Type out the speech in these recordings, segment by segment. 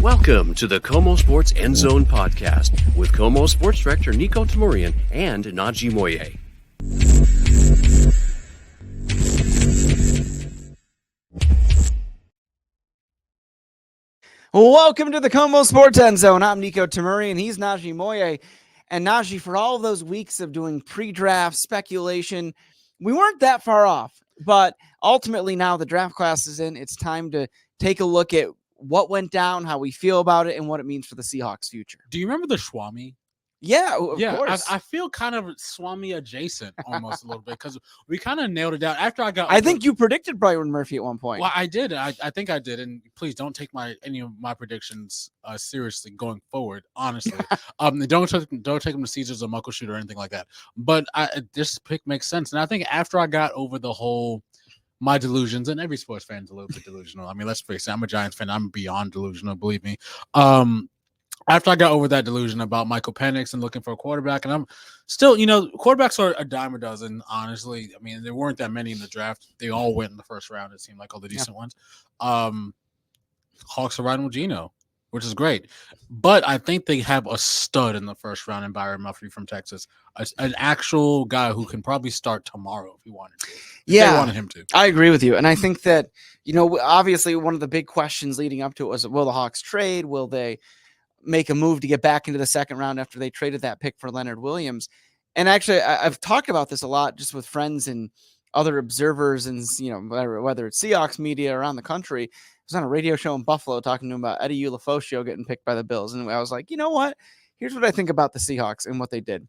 Welcome to the KOMO Sports End Zone podcast with KOMO Sports Director Niko Tamurian and Najee Moye. Welcome to the KOMO Sports End Zone. I'm Niko Tamurian. He's Najee Moye. And Najee, for all of those weeks of doing pre-draft speculation, we weren't that far off. But ultimately now the draft class is in. It's time to take a look at what went down, how we feel about it, and what it means for the Seahawks' future. Do you remember the Swami? Yeah, of course. I feel kind of Swami adjacent almost a little bit because we kind of nailed it down after I got. I think you predicted Byron Murphy at one point. Well, I did. I think I did. And please don't take any of my predictions seriously going forward. Honestly, don't take them to Caesars or Muckle Shoot or anything like that. But this pick makes sense, and I think after I got over the whole. My delusions, and every sports fan is a little bit delusional. I mean, let's face it, I'm a Giants fan. I'm beyond delusional, believe me. After I got over that delusion about Michael Penix and looking for a quarterback, and I'm still, quarterbacks are a dime a dozen, honestly. I mean, there weren't that many in the draft. They all went in the first round, it seemed like, all the decent ones. Hawks are riding with Geno, which is great. But I think they have a stud in the first round in Byron Murphy from Texas, an actual guy who can probably start tomorrow if he wanted to. They wanted him to. I agree with you. And I think that, obviously one of the big questions leading up to it was, will the Hawks trade? Will they make a move to get back into the second round after they traded that pick for Leonard Williams? And actually, I've talked about this a lot just with friends and other observers and, whether it's Seahawks media around the country. I was on a radio show in Buffalo talking to him about Eddie Ulofoshio getting picked by the Bills. And I was like, you know what? Here's what I think about the Seahawks and what they did.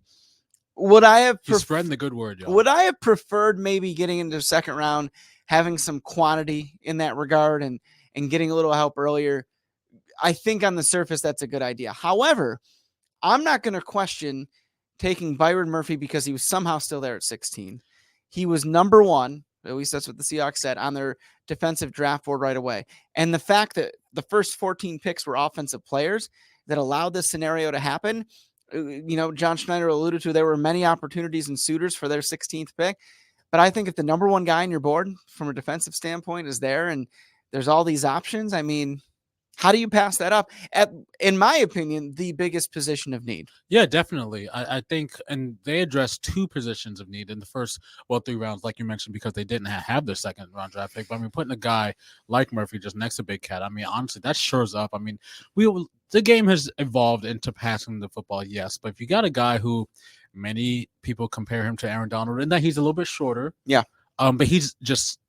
Would I have spreading the good word, y'all. Would I have preferred maybe getting into the second round, having some quantity in that regard and getting a little help earlier? I think on the surface, that's a good idea. However, I'm not going to question taking Byron Murphy because he was somehow still there at 16. He was number one. At least that's what the Seahawks said on their defensive draft board right away. And the fact that the first 14 picks were offensive players that allowed this scenario to happen, John Schneider alluded to, there were many opportunities and suitors for their 16th pick. But I think if the number one guy on your board from a defensive standpoint is there and there's all these options, I mean, how do you pass that up at, in my opinion, the biggest position of need? Yeah, definitely. I think, and they addressed two positions of need in the first, 3 rounds, like you mentioned, because they didn't have their second round draft pick. But I mean, putting a guy like Murphy just next to Big Cat, I mean, honestly, that shores up. I mean, the game has evolved into passing the football, yes, but if you got a guy who many people compare him to Aaron Donald, and that he's a little bit shorter, but he's just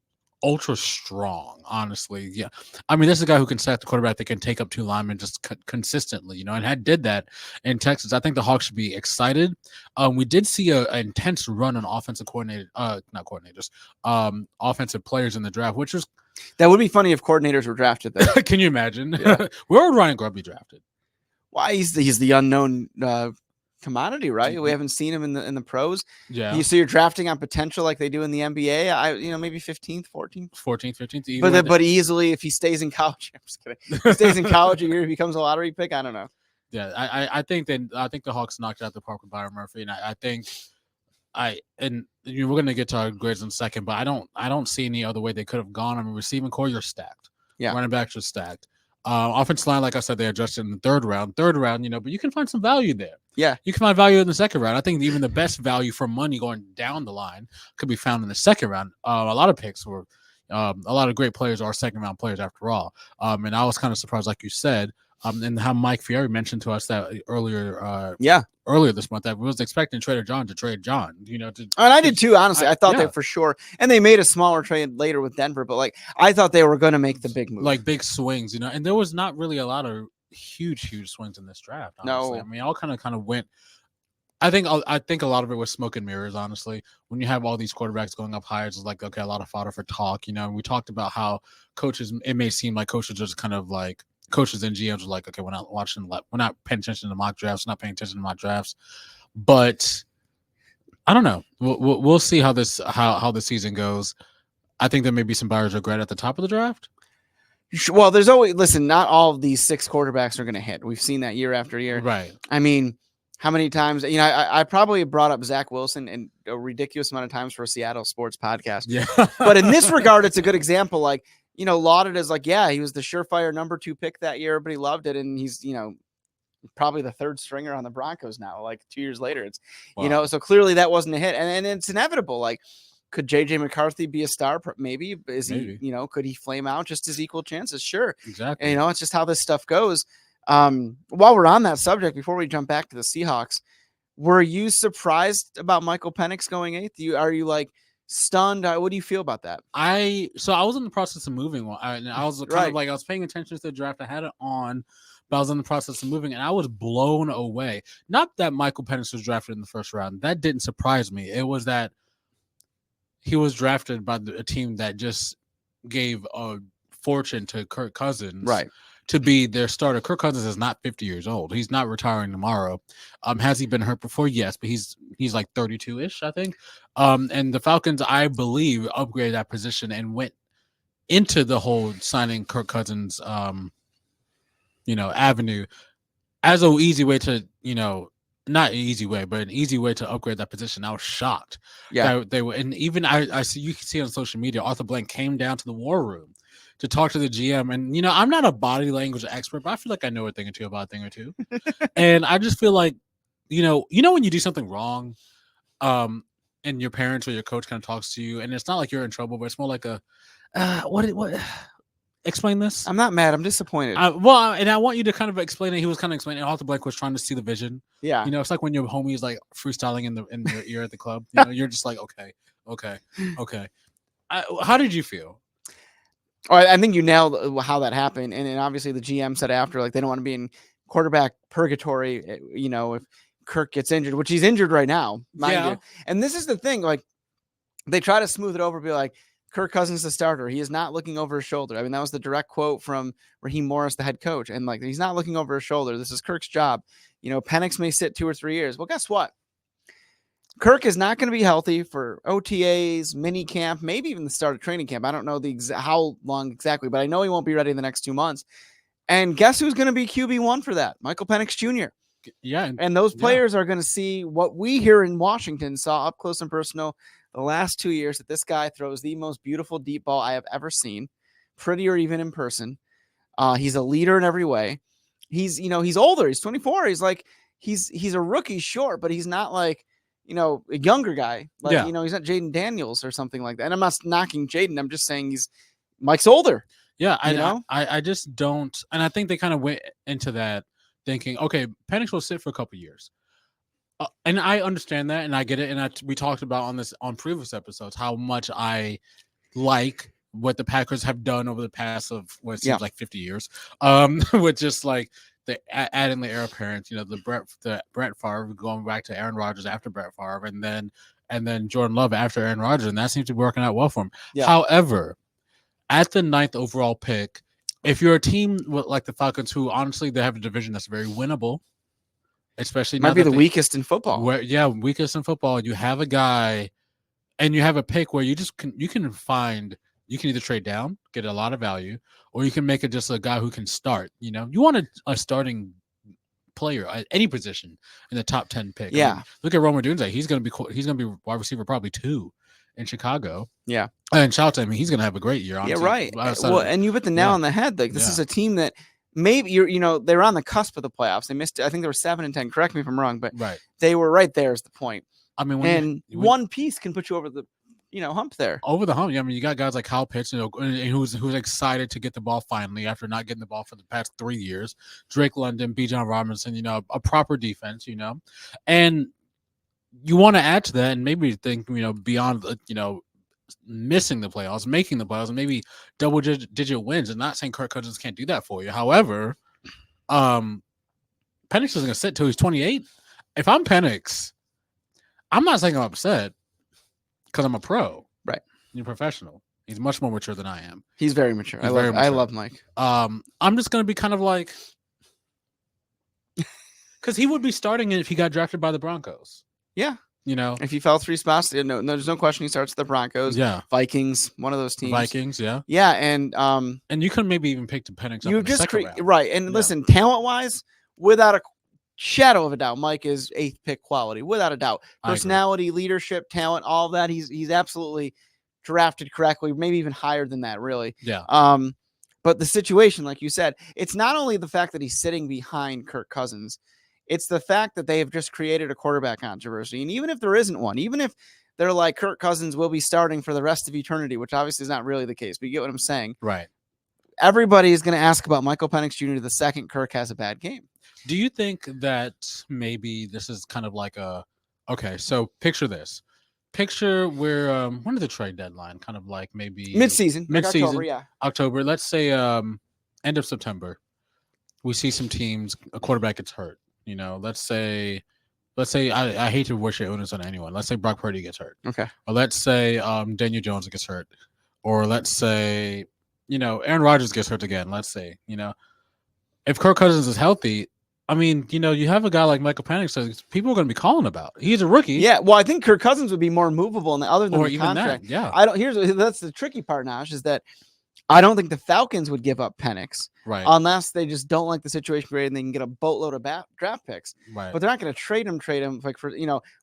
ultra strong, honestly. Yeah, I mean, this is a guy who can sack the quarterback that can take up 2 linemen just consistently, and did that in Texas. I think the Hawks should be excited. We did see an intense run on offensive offensive players in the draft, which was that would be funny if coordinators were drafted there. Can you imagine? Yeah. Where would Ryan Grubb be drafted? Why, he's the unknown commodity, right? We haven't seen him in the pros. Yeah. So you're drafting on potential like they do in the NBA. Maybe 15th, 15th. But easily, if he stays in college, I'm just kidding. If he stays in college a year, he becomes a lottery pick. I don't know. Yeah, I think the Hawks knocked out the park with Byron Murphy, and I think we're gonna get to our grades in a second, but I don't see any other way they could have gone. I mean, receiving core, you're stacked. Yeah, running backs are stacked. Offensive line, like I said, they adjusted in the third round, but you can find some value there. Yeah. You can find value in the second round. I think even the best value for money going down the line could be found in the second round. A lot of picks were a lot of great players are second round players after all. And I was kind of surprised, like you said, and how Mike Fieri mentioned to us that earlier this month that we was expecting Trader John to trade John, and I did too, honestly. I thought that for sure. And they made a smaller trade later with Denver, but I thought they were going to make the big move. Like big swings, and there was not really a lot of huge swings in this draft, honestly. No. I mean, all kind of went. I think a lot of it was smoke and mirrors, honestly. When you have all these quarterbacks going up higher, it's like, okay, a lot of fodder for talk, and we talked about how coaches, it may seem like coaches just kind of like coaches and GMs are like, okay, we're not paying attention to mock drafts, but I don't know. We'll see how the season goes. I think there may be some buyer's regret at the top of the draft. Well, there's always not all of these 6 quarterbacks are going to hit. We've seen that year after year. Right. I mean, how many times, I probably brought up Zach Wilson in a ridiculous amount of times for a Seattle sports podcast. Yeah. But in this regard, it's a good example. Like, lauded as like, yeah, he was the surefire number 2 pick that year. Everybody loved it. And he's, probably the 3rd stringer on the Broncos now, like 2 years later. It's, Wow. so clearly that wasn't a hit. And it's inevitable. Like, could JJ McCarthy be a star? Maybe. Maybe. He, could he flame out just as equal chances? Sure. Exactly. And, it's just how this stuff goes. While we're on that subject, before we jump back to the Seahawks, were you surprised about Michael Penix going 8th? Are you like stunned? What do you feel about that? So I was in the process of moving, and I was kind of like, I was paying attention to the draft. I had it on, but I was in the process of moving, and I was blown away. Not that Michael Penix was drafted in the 1st round. That didn't surprise me. It was that he was drafted by a team that just gave a fortune to Kirk Cousins, right, to be their starter. Kirk Cousins is not 50 years old. He's not retiring tomorrow. Has he been hurt before? Yes, but he's like 32-ish, I think. And the Falcons, I believe, upgraded that position and went into the whole signing Kirk Cousins, avenue as an easy way to, not an easy way, but an easy way to upgrade that position. I was shocked. Yeah, they were, and even I see, you can see on social media, Arthur Blank came down to the war room to talk to the GM. And, I'm not a body language expert, but I feel like I know a thing or two about a thing or two. And I just feel like, when you do something wrong, and your parents or your coach kind of talks to you, and it's not like you're in trouble, but it's more like what explain this? I'm not mad. I'm disappointed. And I want you to kind of explain it. He was kind of explaining. Arthur Blank was trying to see the vision. Yeah. It's like when your homie is like freestyling in your ear at the club. You're just like, okay. How did you feel? Oh, I think you nailed how that happened. And obviously the GM said after, like, they don't want to be in quarterback purgatory, if Kirk gets injured, which he's injured right now, mind you. And this is the thing, like, they try to smooth it over, be like, Kirk Cousins, the starter. He is not looking over his shoulder. I mean, that was the direct quote from Raheem Morris, the head coach. And like, he's not looking over his shoulder. This is Kirk's job. Penix may sit 2 or 3 years. Well, guess what? Kirk is not going to be healthy for OTAs, mini camp, maybe even the start of training camp. I don't know how long exactly, but I know he won't be ready in the next 2 months. And guess who's going to be QB1 for that? Michael Penix Jr. Yeah. And those players are going to see what we here in Washington saw up close and personal the last 2 years, that this guy throws the most beautiful deep ball I have ever seen, prettier even in person. He's a leader in every way. He's older. He's 24. He's like, he's a rookie, short, but he's not like, a younger guy. Like, he's not Jaden Daniels or something like that. And I'm not knocking Jaden. I'm just saying Mike's older. Yeah. I just don't. And I think they kind of went into that thinking, okay, Penix will sit for a couple years. And I understand that, and I get it. And we talked about on previous episodes how much I like what the Packers have done over the past of what seems like 50 years, with just like adding the heir apparent, the Brett Favre going back to Aaron Rodgers after Brett Favre, and then Jordan Love after Aaron Rodgers, and that seems to be working out well for him. Yeah. However, at the 9th overall pick, if you're a team like the Falcons, who honestly they have a division that's very winnable. Especially might be the weakest in football. Weakest in football. You have a guy, and you have a pick where you can either trade down, get a lot of value, or you can make it just a guy who can start. You want a starting player at any position in the top 10 pick. Yeah. I mean, look at Rome Odunze. He's gonna be wide receiver probably 2 in Chicago. Yeah. And shout out to him. He's gonna have a great year. Honestly. Yeah. Right. Well, and you hit the nail on the head. Like, this is a team that. Maybe they were on the cusp of the playoffs. They missed. I think they were 7-10. Correct me if I'm wrong, but they were right there. Is the point? I mean, one piece can put you over the, hump there. Over the hump. Yeah, I mean, you got guys like Kyle Pitts, who's excited to get the ball finally after not getting the ball for the past 3 years. Drake London, Bijan Robinson. A proper defense. And you want to add to that, and maybe think beyond missing the playoffs, making the playoffs, and maybe double-digit wins. And not saying Kirk Cousins can't do that for you. However, Penix is going to sit till he's 28. If I'm Penix, I'm not saying I'm upset because I'm a pro. Right. You're professional. He's much more mature than I am. He's very mature. I love Mike. I'm just going to be kind of like, because he would be starting it if he got drafted by the Broncos. Yeah. If he fell 3 spots, no, there's no question he starts the Broncos. Yeah. Vikings, one of those teams. Vikings, yeah. Yeah, and you could maybe even pick the Penix up in the second round. Right. And listen, talent-wise, without a shadow of a doubt, Mike is 8th pick quality, without a doubt. Personality, leadership, talent, all of that. He's absolutely drafted correctly, maybe even higher than that, really. Yeah. But the situation, like you said, it's not only the fact that he's sitting behind Kirk Cousins, it's the fact that they have just created a quarterback controversy. And even if there isn't one, even if they're like Kirk Cousins will be starting for the rest of eternity, which obviously is not really the case, but you get what I'm saying. Right. Everybody is going to ask about Michael Penix Jr. the second Kirk has a bad game. Do you think that maybe this is kind of like okay, so picture this. Picture where when is the trade deadline? Kind of like maybe Mid-season. Like October, yeah. October. Let's say end of September. We see some teams, a quarterback gets hurt. Let's say I hate to wish it on anyone. Let's say Brock Purdy gets hurt. Okay. Or let's say Daniel Jones gets hurt. Or let's say, Aaron Rodgers gets hurt again. Let's say, if Kirk Cousins is healthy, I mean, you have a guy like Michael Penix, so people are going to be calling about. He's a rookie. Yeah, well, I think Kirk Cousins would be more movable other than Or the even contract. that, yeah. That's the tricky part, Nash, is that I don't think the Falcons would give up Penix unless they just don't like the situation great and they can get a boatload of draft picks. Right. But they're not going to trade him like for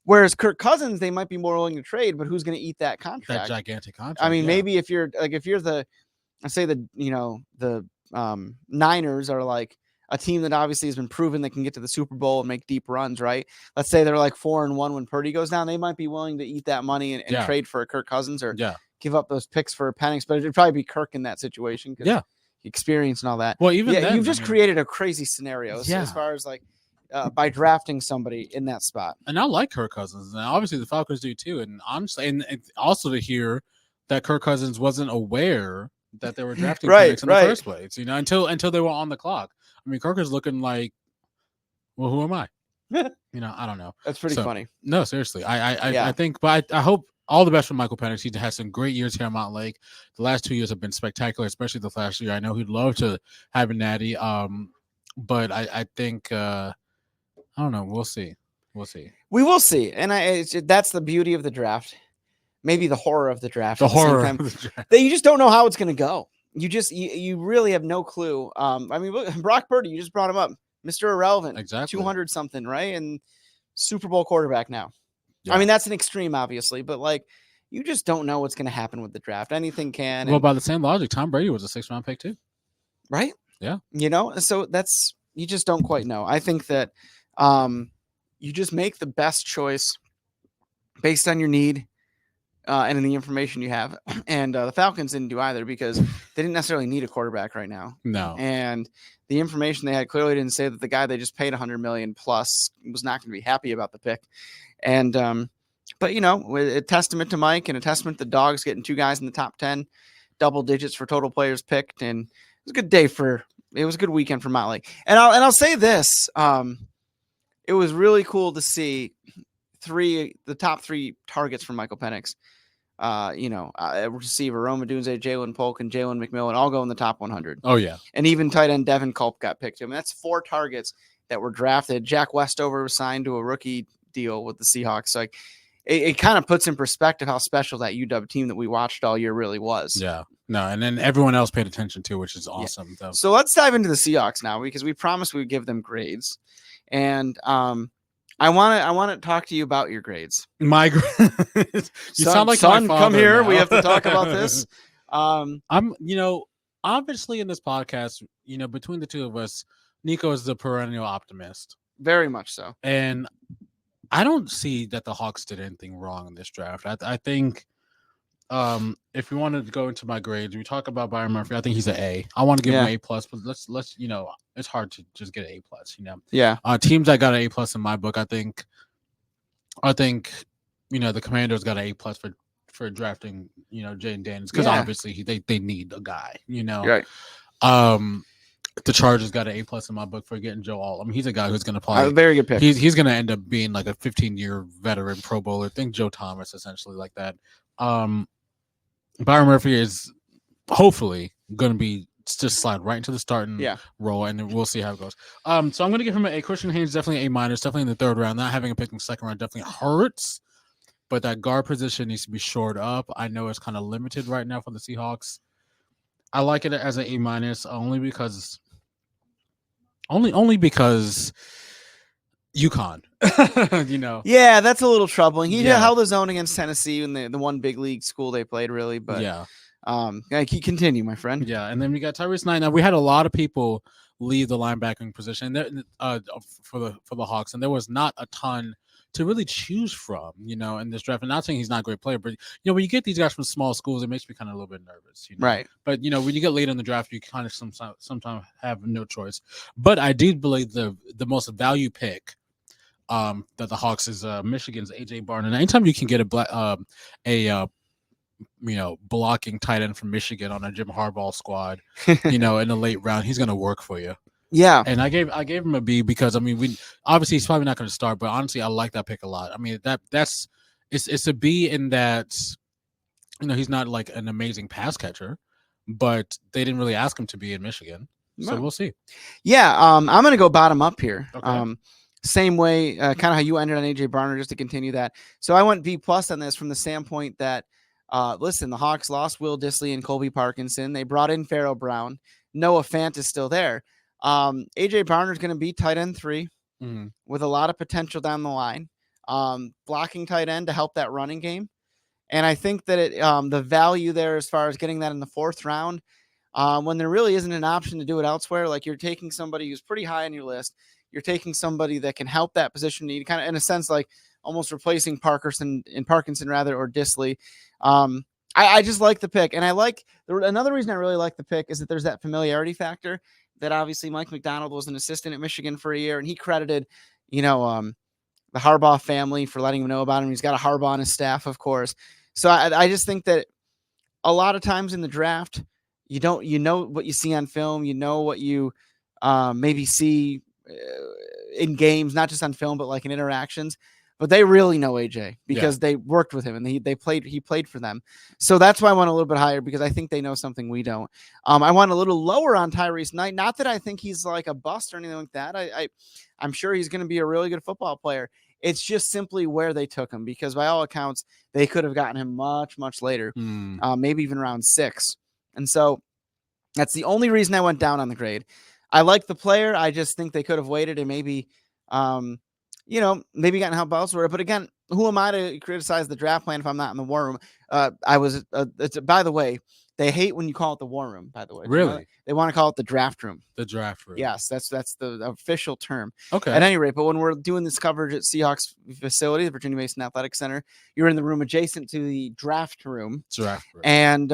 whereas Kirk Cousins they might be more willing to trade, but who's going to eat that contract? That gigantic contract. I mean, maybe if you're the Niners are like a team that obviously has been proven they can get to the Super Bowl and make deep runs, right? Let's say they're like 4-1 when Purdy goes down. They might be willing to eat that money and trade for a Kirk Cousins or give up those picks for a Penix, but it'd probably be Kirk in that situation because experience and all that. Well, even then, you've just created a crazy scenario as far as like by drafting somebody in that spot. And I like Kirk Cousins, and obviously the Falcons do too. And honestly, and also to hear that Kirk Cousins wasn't aware that they were drafting Penix in the first place, until they were on the clock. I mean, Kirk is looking like, well, who am I? I don't know. That's pretty funny. No, seriously. I think, but I hope all the best for Michael Penix. He had some great years here at Mountain Lake. The last 2 years have been spectacular, especially the last year. I know he'd love to have a natty. But I think, I don't know. We'll see. We will see. And that's the beauty of the draft. Maybe the horror of the draft. The horror of the draft. That you just don't know how it's going to go. You really have no clue. I mean, look, Brock Purdy, you just brought him up, Mr. Irrelevant, exactly 200 something, right? And Super Bowl quarterback now. Yeah. I mean, that's an extreme, obviously, but like, you just don't know what's going to happen with the draft. Anything can. Well, by the same logic, Tom Brady was a 6th-round pick too, right? Yeah. So you just don't quite know. I think that you just make the best choice based on your need. And in the information you have, and the Falcons didn't do either because they didn't necessarily need a quarterback right now. No, and the information they had clearly didn't say that the guy they just paid $100 million plus was not going to be happy about the pick. And but a testament to Mike and a testament to the Dogs getting 2 guys in the top 10, double digits for total players picked, and it was a good day it was a good weekend for Mountain Lake. And I'll say this, it was really cool to see the top 3 targets for Michael Penix. Receiver Roma Dunze, Jalen Polk, and Jalen McMillan all go in the top 100. Oh yeah, and even tight end Devin Culp got picked. I mean, that's 4 targets that were drafted. Jack Westover was signed to a rookie deal with the Seahawks. Like, it kind of puts in perspective how special that UW team that we watched all year really was. Yeah, no, and then everyone else paid attention to, which is awesome. Yeah. So let's dive into the Seahawks now because we promised we would give them grades, and I want to talk to you about your grades. My grades. You sound like son, my father come here. Now. We have to talk about this. I'm, obviously in this podcast, between the two of us, Niko is the perennial optimist. Very much so. And I don't see that the Hawks did anything wrong in this draft. I think if we wanted to go into my grades, we talk about Byron Murphy. I think he's an A. I want to give him an A+, but let's it's hard to just get an A+, Yeah. Teams that got an A+ in my book, I think the Commanders got an A+ for drafting, Jaden Daniels because obviously they need a guy, Right. The Chargers got an A+ in my book for getting Joe Alt. I mean, he's a guy who's going to play. A very good pick. He's going to end up being like a 15-year veteran Pro Bowler. Think Joe Thomas, essentially like that. Byron Murphy is hopefully going to be just slide right into the starting role, and then we'll see how it goes. So I'm going to give him an A. Christian Haynes definitely A-, definitely in the 3rd round. Not having a pick in the 2nd round definitely hurts, but that guard position needs to be shored up. I know it's kind of limited right now for the Seahawks. I like it as an A- only because UConn. you know. Yeah, that's a little troubling. He Yeah. held his own against Tennessee in the one big league school they played, really. But Yeah. Continue, my friend. Yeah, and then we got Tyrese Knight. Now we had a lot of people leave the linebacking position for the Hawks, and there was not a ton to really choose from, you know, in this draft. And not saying he's not a great player, but you know, when you get these guys from small schools, it makes me kind of a little bit nervous, you know? Right. But you know, when you get late in the draft, you kind of sometimes have no choice. But I do believe the most value pick that the Hawks is Michigan's AJ Barner. And anytime you can get blocking tight end from Michigan on a Jim Harbaugh squad, you know, in the late round, he's going to work for you. Yeah. And I gave him a B because I mean, obviously he's probably not going to start, but honestly, I like that pick a lot. I mean, it's a B in that, you know, he's not like an amazing pass catcher, but they didn't really ask him to be in Michigan, so we'll see. Yeah. I'm going to go bottom up here. Okay. Same way, kind of how you ended on AJ Barner, just to continue that. So I went B+ on this from the standpoint that, listen, the Hawks lost Will Dissly and Colby Parkinson. They brought in Pharaoh Brown. Noah Fant is still there. AJ Barner is going to be tight end 3 with a lot of potential down the line. Blocking tight end to help that running game. And I think that the value there as far as getting that in the 4th round, when there really isn't an option to do it elsewhere, like you're taking somebody who's pretty high on your list. You're taking somebody that can help that position need, kind of in a sense, like almost replacing Parkinson or Dissly. I just like the pick. And I like another reason I really like the pick is that there's that familiarity factor that obviously Mike McDonald was an assistant at Michigan for a year, and he credited, you know, the Harbaugh family for letting him know about him. He's got a Harbaugh on his staff, of course. So I just think that a lot of times in the draft, you know what you see on film, you know what you maybe see in games, not just on film, but like in interactions. But they really know AJ because they worked with him and he played for them. So that's why I went a little bit higher, because I think they know something we don't. I went a little lower on Tyrese Knight. Not that I think he's like a bust or anything like that. I'm sure he's going to be a really good football player. It's just simply where they took him, because by all accounts, they could have gotten him much, much later, maybe even round 6. And so that's the only reason I went down on the grade. I like the player. I just think they could have waited and maybe, maybe gotten help elsewhere. But again, who am I to criticize the draft plan if I'm not in the war room? By the way, they hate when you call it the war room, by the way. Really? They want to call it the draft room. The draft room. Yes, that's the official term. Okay. At any rate, but when we're doing this coverage at Seahawks facility, the Virginia Mason Athletic Center, you're in the room adjacent to the draft room. And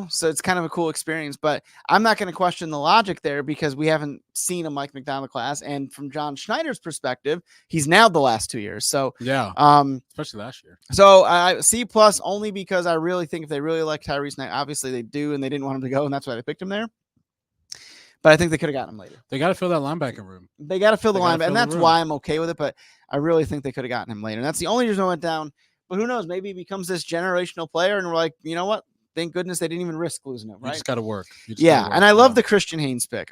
so it's kind of a cool experience, but I'm not going to question the logic there because we haven't seen a Mike McDonald class. And from John Schneider's perspective, he's nailed the last 2 years. So especially last year. So I C+ only because I really think if they really like Tyrese Knight, obviously they do, and they didn't want him to go, and that's why they picked him there. But I think they could have gotten him later. They got to fill that linebacker room. They got to fill the linebacker, and that's why I'm okay with it. But I really think they could have gotten him later. And that's the only reason I went down. But who knows? Maybe he becomes this generational player, and we're like, you know what? Thank goodness they didn't even risk losing him, right? You just got to work. And I love the Christian Haynes pick.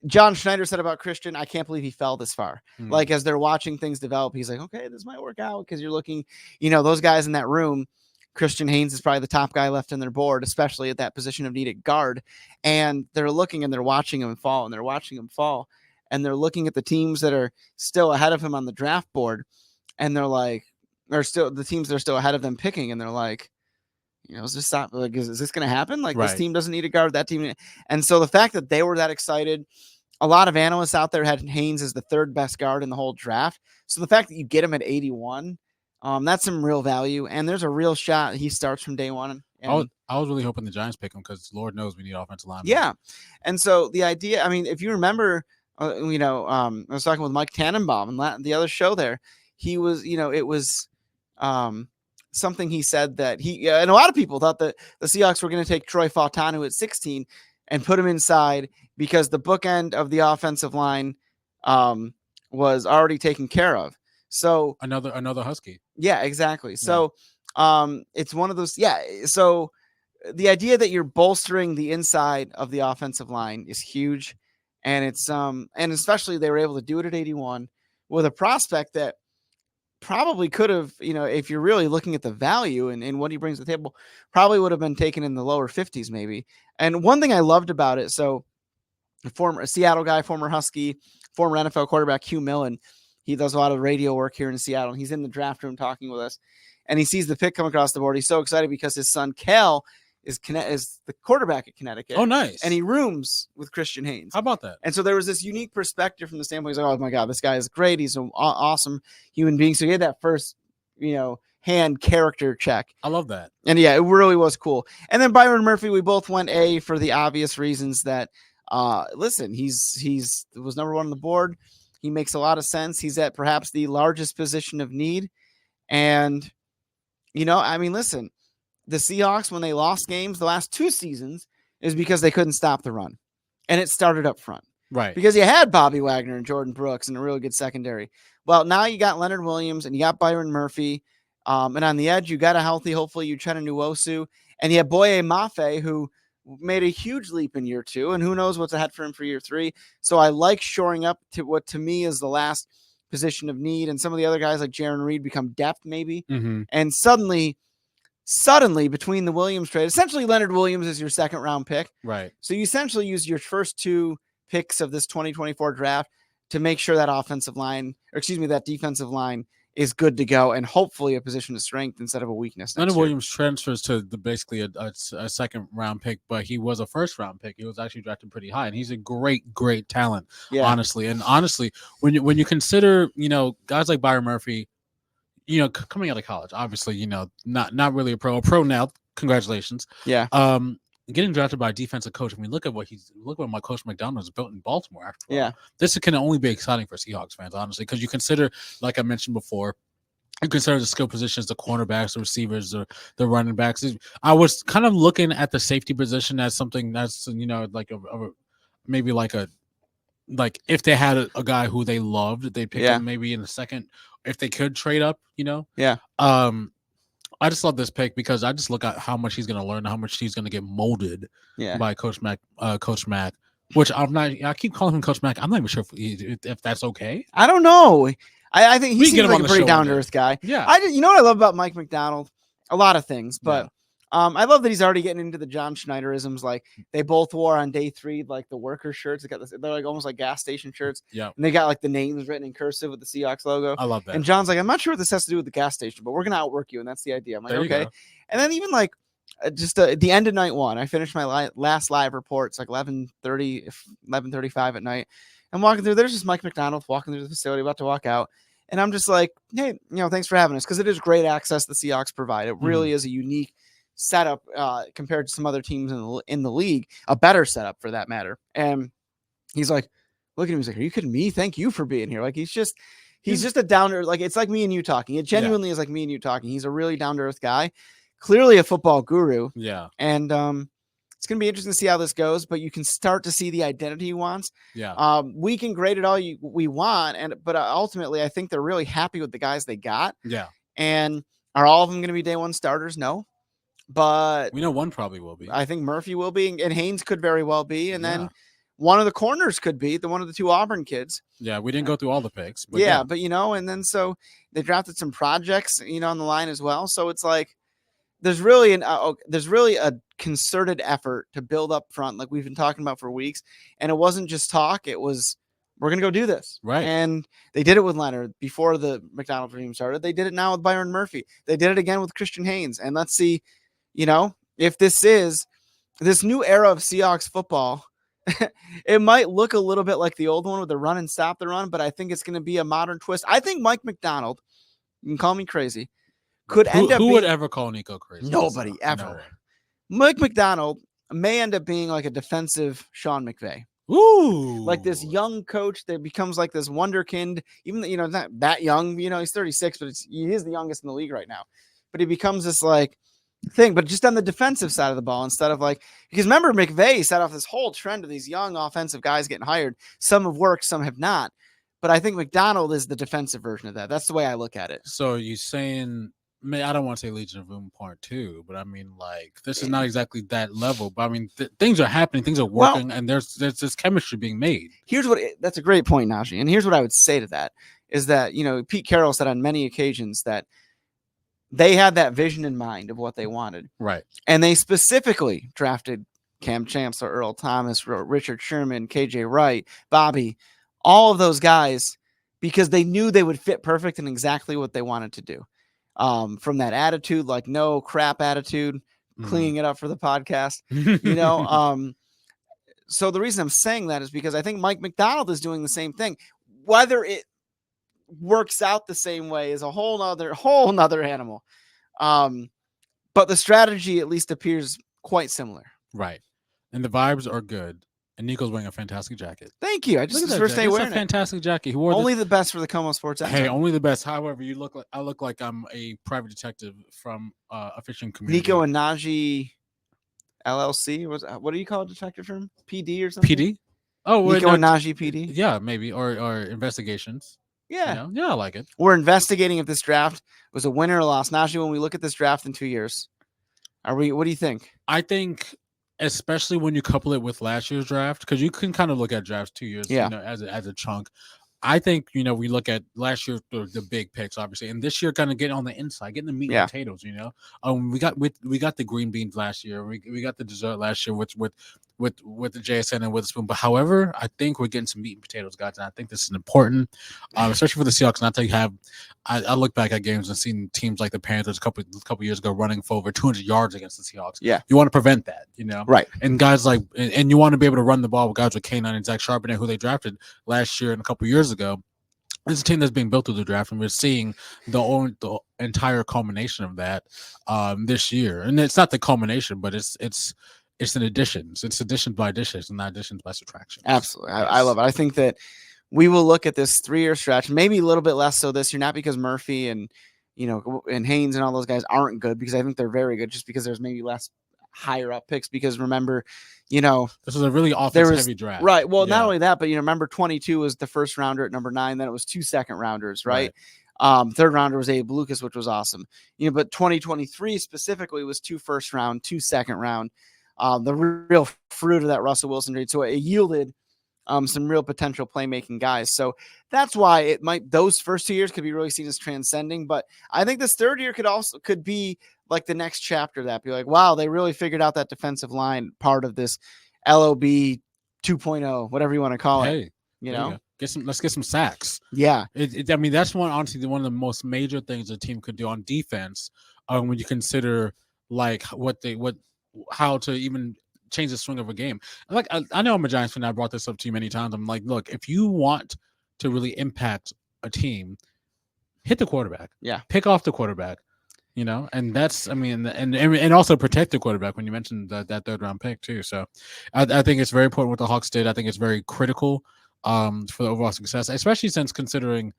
John Schneider said about Christian, I can't believe he fell this far. Like, as they're watching things develop, he's like, okay, this might work out, because you're looking, those guys in that room, Christian Haynes is probably the top guy left in their board, especially at that position of need at guard. And they're looking and they're watching him fall, and they're watching him fall. And they're looking at the teams that are still ahead of him on the draft board. And they're like, the teams that are still ahead of them picking. And they're like, is this going to happen? Like, This team doesn't need a guard, that team. And so the fact that they were that excited, a lot of analysts out there had Haynes as the 3rd best guard in the whole draft. So the fact that you get him at 81, that's some real value. And there's a real shot he starts from day one. And I was really hoping the Giants pick him, because Lord knows we need offensive line. Yeah. And so the idea, I mean, if you remember, I was talking with Mike Tannenbaum and the other show there, he was, it was, something he said that and a lot of people thought that the Seahawks were going to take Troy Fautanu at 16 and put him inside because the bookend of the offensive line was already taken care of. So another Husky. Yeah, exactly. So it's one of those. Yeah. So the idea that you're bolstering the inside of the offensive line is huge. And it's and especially they were able to do it at 81 with a prospect that probably could have, if you're really looking at the value and what he brings to the table, probably would have been taken in the lower 50s maybe. And one thing I loved about it, so a Seattle guy, former Husky, former NFL quarterback Hugh Millen. He does a lot of radio work here in Seattle. And he's in the draft room talking with us, and he sees the pick come across the board. He's so excited because his son Cal is the quarterback at Connecticut. Oh, nice. And he rooms with Christian Haynes. How about that? And so there was this unique perspective from the standpoint. He's like, oh my God, this guy is great. He's an awesome human being. So he had that first, hand character check. I love that. And yeah, it really was cool. And then Byron Murphy, we both went A for the obvious reasons that, listen, he's was number 1 on the board. He makes a lot of sense. He's at perhaps the largest position of need. And, listen, the Seahawks, when they lost games the last 2 seasons, is because they couldn't stop the run. And it started up front. Right. Because you had Bobby Wagner and Jordan Brooks and a really good secondary. Well, now you got Leonard Williams and you got Byron Murphy. And on the edge, you got a healthy, hopefully, Uchenna Nwosu. And you have Moye Mafe, who made a huge leap in year 2. And who knows what's ahead for him for year 3. So I like shoring up to what to me is the last position of need. And some of the other guys like Jaron Reed become depth maybe. Mm-hmm. And suddenly between the Williams trade, essentially Leonard Williams is your 2nd round pick. Right. So you essentially use your first 2 picks of this 2024 draft to make sure that that defensive line is good to go and hopefully a position of strength instead of a weakness. Leonard Williams transfers to basically a 2nd round pick, but he was a 1st round pick. He was actually drafted pretty high, and he's a great talent, honestly. And honestly, when you consider, guys like Byron Murphy, coming out of college, obviously, not really a pro now. Congratulations. Yeah. Getting drafted by a defensive coach. I mean, look at what my coach McDonald has built in Baltimore. After all. Yeah. This can only be exciting for Seahawks fans, honestly, because you consider, like I mentioned before, you consider the skill positions, the cornerbacks, the receivers, the running backs. I was kind of looking at the safety position as something that's, like maybe like if they had a guy who they loved, they'd pick him maybe in the 2nd, if they could trade up, Yeah. I just love this pick because I just look at how much he's going to learn, how much he's going to get molded by Coach Mack, which I keep calling him Coach Mack. I'm not even sure if that's okay. I don't know. I think he seems like a pretty down to earth guy. Yeah. What I love about Mike McDonald? A lot of things, but I love that he's already getting into the John Schneiderisms. Like they both wore on day 3, like the worker shirts. They're like almost like gas station shirts. Yeah. And they got like the names written in cursive with the Seahawks logo. I love that. And John's like, I'm not sure what this has to do with the gas station, but we're going to outwork you. And that's the idea. I'm like, okay. And then even like just at the end of night 1, I finished my last live report. It's like 11:35 at night. I'm walking through. There's just Mike McDonald walking through the facility, about to walk out. And I'm just like, hey, thanks for having us. Because it is great access the Seahawks provide. It really is a unique setup compared to some other teams in the league, a better setup for that matter. And he's like, look at him. He's like, are you kidding me? Thank you for being here. Like, he's just a downer. Like, it's like me and you talking. It genuinely is like me and you talking. He's a really down to earth guy, clearly a football guru. Yeah. And it's going to be interesting to see how this goes, but you can start to see the identity he wants. Yeah. We can grade it all we want. But ultimately I think they're really happy with the guys they got. Yeah. And are all of them going to be day 1 starters? No. But we know one probably will be. I think Murphy will be, and Haynes could very well be, and then one of the corners could be one of the 2 Auburn kids. Yeah, we didn't go through all the picks. But but and then so they drafted some projects, on the line as well. So it's like there's really a concerted effort to build up front, like we've been talking about for weeks, and it wasn't just talk; it was we're gonna go do this, right? And they did it with Leonard before the McDonald dream started. They did it now with Byron Murphy. They did it again with Christian Haynes, and let's see. If this is this new era of Seahawks football, it might look a little bit like the old one with the run and stop the run, but I think it's going to be a modern twist. I think Mike McDonald, you can call me crazy, could end up. Who would ever call Niko crazy? Nobody ever. No. Mike McDonald may end up being like a defensive Sean McVay. Ooh, like this young coach that becomes like this wonderkind, even not that young, he's 36, but he is the youngest in the league right now. But he becomes this like thing, but just on the defensive side of the ball instead of because remember McVay set off this whole trend of these young offensive guys getting hired. Some have worked, some have not. But I think McDonald is the defensive version of that. That's the way I look at it. So you saying, I don't want to say Legion of Boom Part 2, but I mean, this is not exactly that level. But I mean, things are happening, things are working, and there's this chemistry being made. That's a great point, Najee. And here's what I would say to that is that, Pete Carroll said on many occasions that they had that vision in mind of what they wanted. Right. And they specifically drafted Cam Chancellor, Earl Thomas, Richard Sherman, KJ Wright, Bobby, all of those guys because they knew they would fit perfect in exactly what they wanted to do. From that attitude, like no crap attitude, cleaning it up for the podcast, you know. So the reason I'm saying that is because I think Mike McDonald is doing the same thing. Whether it works out the same way is a whole nother animal. But the strategy at least appears quite similar. Right. And the vibes are good. And Niko's wearing a fantastic jacket. Thank you. I just his first day wearing wearing a fantastic jacket. He wore only the best for the KOMO Sports. Hey, only the best. However, I look like I'm a private detective from a fishing community. Niko and Najee LLC. What do you call a detective firm? PD or something? PD? Oh, Niko and Najee PD. Yeah, maybe or investigations. Yeah, yeah, I like it. We're investigating if this draft was a winner or loss. Najee, when we look at this draft in 2 years, what do you think? I think, especially when you couple it with last year's draft, because you can kind of look at drafts 2 years, as a chunk. I think, we look at last year, the big picks, obviously, and this year kind of getting on the inside, getting the meat and potatoes, we got the green beans last year. We got the dessert last year with the JSN and Witherspoon. But however, I think we're getting some meat and potatoes, guys. And I think this is important, especially for the Seahawks. Not to have, I look back at games and seen teams like the Panthers a couple years ago running for over 200 yards against the Seahawks. Yeah, you want to prevent that, right? And guys and you want to be able to run the ball with guys like K9 and Zach Charbonnet, who they drafted last year and a couple years ago. It's a team that's being built through the draft, and we're seeing the entire culmination of that this year. And it's not the culmination, but it's an additions. It's additions by additions, and not additions by subtraction. Absolutely. I love it. I think that we will look at this 3-year stretch, maybe a little bit less so this year, not because Murphy and and Haynes and all those guys aren't good, because I think they're very good, just because there's maybe less higher up picks, because remember, this was a really offense-heavy draft. Right. Well, not only that, but remember 22 was the first rounder at number 9, then it was 2 second rounders, right? Third rounder was Abe Lucas, which was awesome. But 2023 specifically was 2 first round, 2 second round. The real fruit of that Russell Wilson trade. So it yielded some real potential playmaking guys. So that's why those first 2 years could be really seen as transcending. But I think this third year could be like the next chapter of that. Be like, wow, they really figured out that defensive line part of this LOB 2.0, whatever you want to call it. Let's get some sacks. Yeah. That's honestly one of the most major things a team could do on defense when you consider like how to even change the swing of a game. Like I know I'm a Giants fan. I brought this up to you many times. I'm like, look, if you want to really impact a team, hit the quarterback. Yeah. Pick off the quarterback. And that's, and also protect the quarterback when you mentioned that third round pick too. So I think it's very important what the Hawks did. I think it's very critical for the overall success, especially since considering,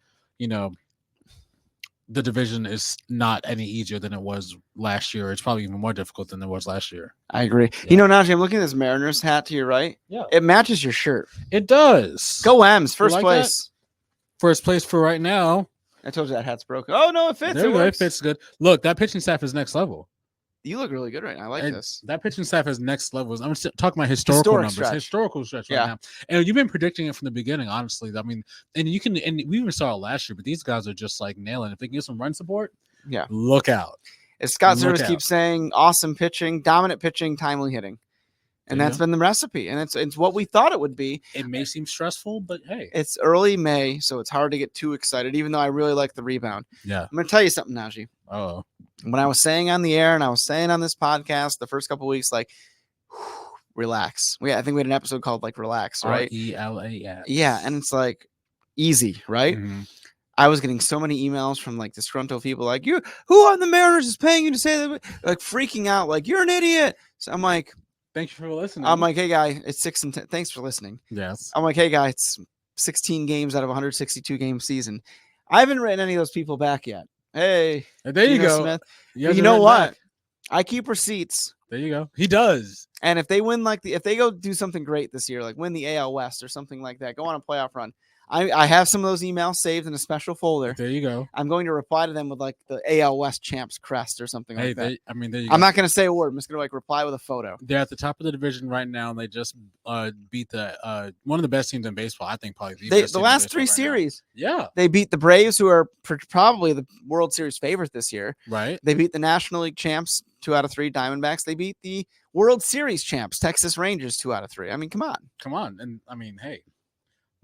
the division is not any easier than it was last year. It's probably even more difficult than it was last year. I agree. Yeah. Najee, I'm looking at this Mariners hat to your right. Yeah. It matches your shirt. It does. Go M's. First place. That? First place for right now. I told you that hat's broken. Oh, no, it fits. It fits good. Look, that pitching staff is next level. You look really good right now. I like this. That pitching staff is next level. I'm talking about historical stretch right now. And you've been predicting it from the beginning, honestly. And we even saw it last year, but these guys are just like nailing it. If they can get some run support, look out. As Scott Service keeps saying, awesome pitching, dominant pitching, timely hitting. And that's been the recipe. And it's what we thought it would be. It may seem stressful, but hey. It's early May, so it's hard to get too excited, even though I really like the rebound. Yeah. I'm going to tell you something, Najee. Oh. When I was saying on the air and I was saying on this podcast the first couple of weeks, like, relax. I think we had an episode called like Relax, right? RELAX. Yeah. And it's like easy, right? Mm-hmm. I was getting so many emails from like disgruntled people like, who on the Mariners is paying you to say that? Like freaking out, like, you're an idiot. So I'm like, thank you for listening. I'm like, hey guy, it's 6 and 10. Thanks for listening. Yes. I'm like, hey guy, it's 16 games out of 162 game season. I haven't written any of those people back yet. Hey, there you go. Smith. You know what? Back. I keep receipts. There you go. He does. And if they win, if they go do something great this year, like win the AL West or something like that, go on a playoff run. I have some of those emails saved in a special folder. There you go. I'm going to reply to them with like the AL West champs crest or something like that. There you go. I'm not going to say a word. I'm just going to like reply with a photo. They're at the top of the division right now, and they just beat the one of the best teams in baseball. I think probably the last 3 series. Yeah, they beat the Braves, who are probably the World Series favorite this year. Right. They beat the National League champs 2 out of 3 Diamondbacks. They beat the World Series champs Texas Rangers 2 out of 3. I mean, come on. And hey.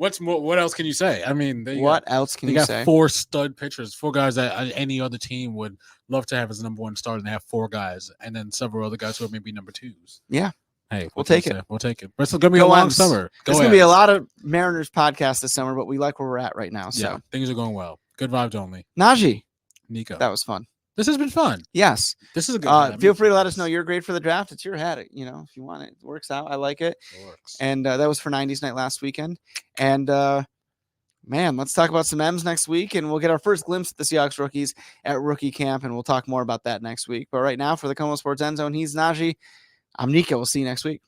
What else can you say? I mean, What else can they you got say? 4 stud pitchers, 4 guys that any other team would love to have as number 1 starter. And they have 4 guys, and then several other guys who are maybe number 2s. Yeah. Hey, we'll take it. We'll take it. But it's going to be a long summer. There's going to be a lot of Mariners podcasts this summer, but we like where we're at right now. So things are going well. Good vibes only. Najee, Niko, that was fun. This has been fun. Yes. This is a good feel free to let us know your grade for the draft. It's your hat. If you want it. It works out. I like it. It works. And that was for 90s night last weekend. And man, let's talk about some M's next week. And we'll get our first glimpse at the Seahawks rookies at rookie camp. And we'll talk more about that next week. But right now, for the KOMO Sports End Zone, he's Najee. I'm Niko. We'll see you next week.